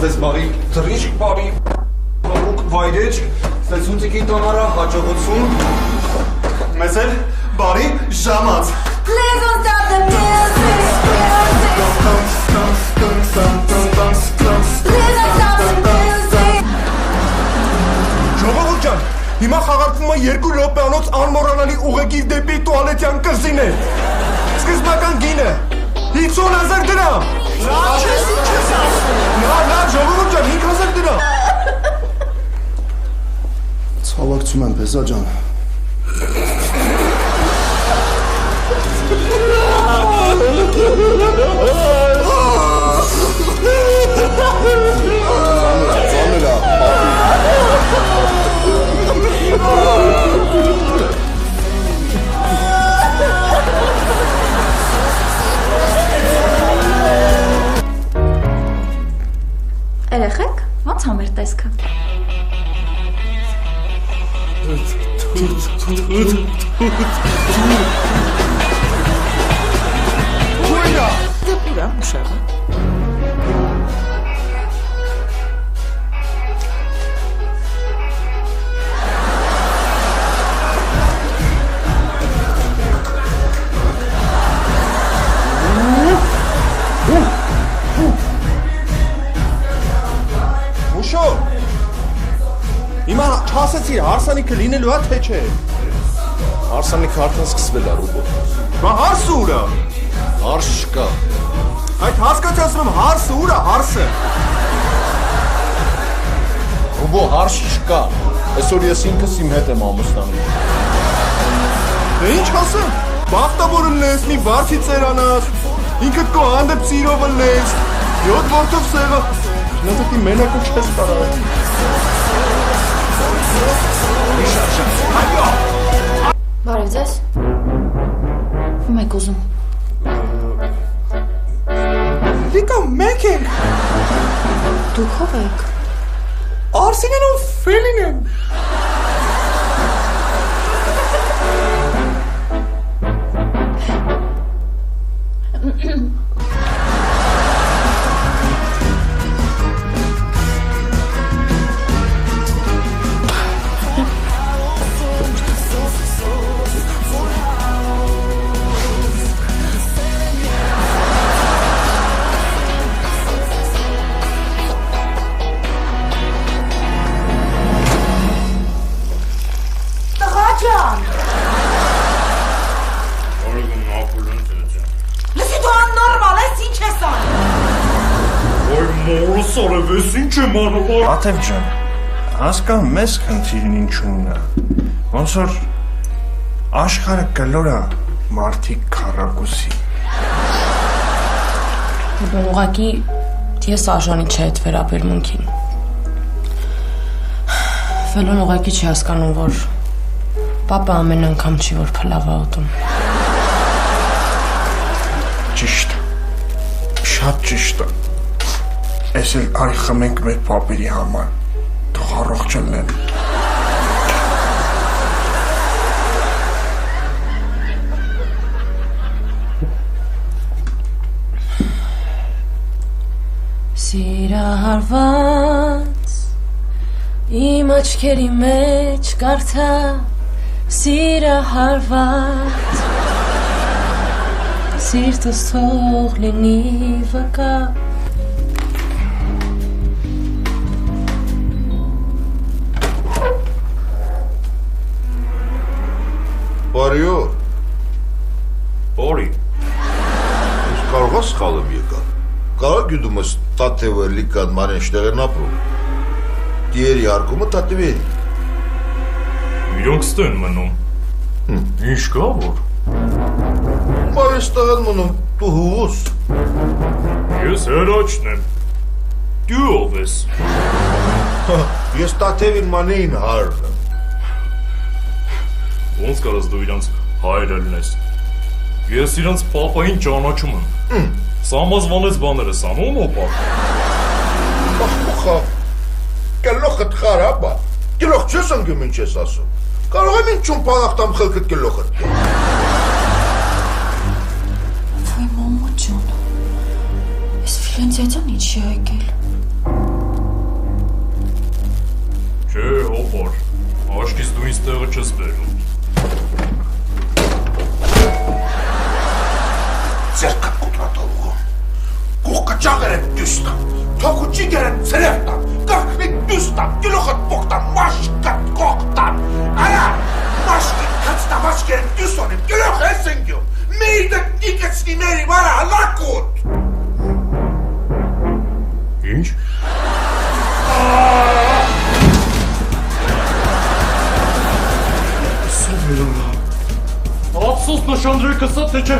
ձեզ բարի թռիչք, բարի բավուկ վայրեջք, ստեցունցիկի տոնարա հաջողություն, մեզ էլ բարի ժամաց։ Please don't stop the music. Ժողովուրդ ջան, հիմա խաղարկվում է 2 րոպեանոց անմոռանալի ուղեկիր դեպի տուալետյան կղզիներ։ Սկզբնական գինը 50,000 դրամ։ Լավ ժողովուրդ ջան, 5,000 դրամ։ Ցավակցում եմ, Բեզա ջան։ Երեխեք, ո՞նց համեր տեսքը։ Ուրա։ Դե պուրա մուշաղը։ Հիմա չասեցի, հարսանիքը լինելու է, թե չէ։ Հարսանիքը արդեն սկսվել է, Ռուբո։ Բա հարսը ուրա։ Հարս չկա։ Այդ հասկացածում եմ հարսը ուրա, հարսը։ Ռուբո, հարս չկա։ Այսօր ես ինքս իմ հետ եմ ամուսնանում։ Դե ինչ ասեմ, բախտավոր լես, մի վարդի ծերանաս, ինքդ կո հանդեպ սիրով լես, 7 որդով սեղը, նետի մենակը չես տարա։ Բարև ձեզ։ Ում եք ուզում։ Լիկա մեկ ենք։ Դուք ով եք։ Արսինեն ու Ֆելին են։ Աթև ջան, հասկան մեզ խնդիրն ինչումն է, ոնց որ աշխարհը կլոր է մարդիկ քառակուսի։ Ուղղակի ես արժանի չէ այդ վերաբերմունքին։ Ֆելոն ուղղակի չի հասկանում, որ պապա ամեն անգամ չի, որ փլավ է ուտում։ Ճիշտ, շատ ճիշտ է։ Ես էլ արի խմենք մեր պապերի համար, թող առողջ լինեն։ Սիրահարված իմ աչքերի մեջ կարդա սիրահարված սիրտս թող լինի վկա Բարի օր։ Բարի։ Ես կարող ես սխալեմ եկա։ Կարող գյուդում ես տատևը լիկան մանեն շտեղերն ապրում։ Դիերի արկումը տատևերի։ Իրոնք ստեն մնում։ Ինչ կա որ։ Բար ես տղեն մնում, դու հուղուս։ Ես հերաչն եմ։ Դու ով ես։ Ես տատևին մանեին հարն եմ։ Ոնց կարաս դու իրանց հայրը լնես։ Ես իրանց պապային ճանաչում եմ։ Սամազվանեց բաները սանում օպա։ Բախմուխա, կլոխըտ խարաբա, կլոխ չես ընգում ինչ ես ասում։ Կարող եմ ինչում պանախտամ խլկըտ կլոխըտ։ Ոյ մամա ջան, ես Ֆիլենցիացան ինչի եկել։ տեղը չես բերում։ Ձերքա կուտրատողը։ Կողքը ճաղերը դյուստա, թոքուչի գերեն ծրևտա, կրկնի դյուստա, գլուխը պողտա, մաշկատ կողտան, արա, մաշկի կացտա մաշկերեն դյուսոնի, գլուխ ես ընգյում, միրդը նիկեցնի մերի վարա հլակոտ։ Ինչ։ Ափսոս նշանդրի կսա թե չէ։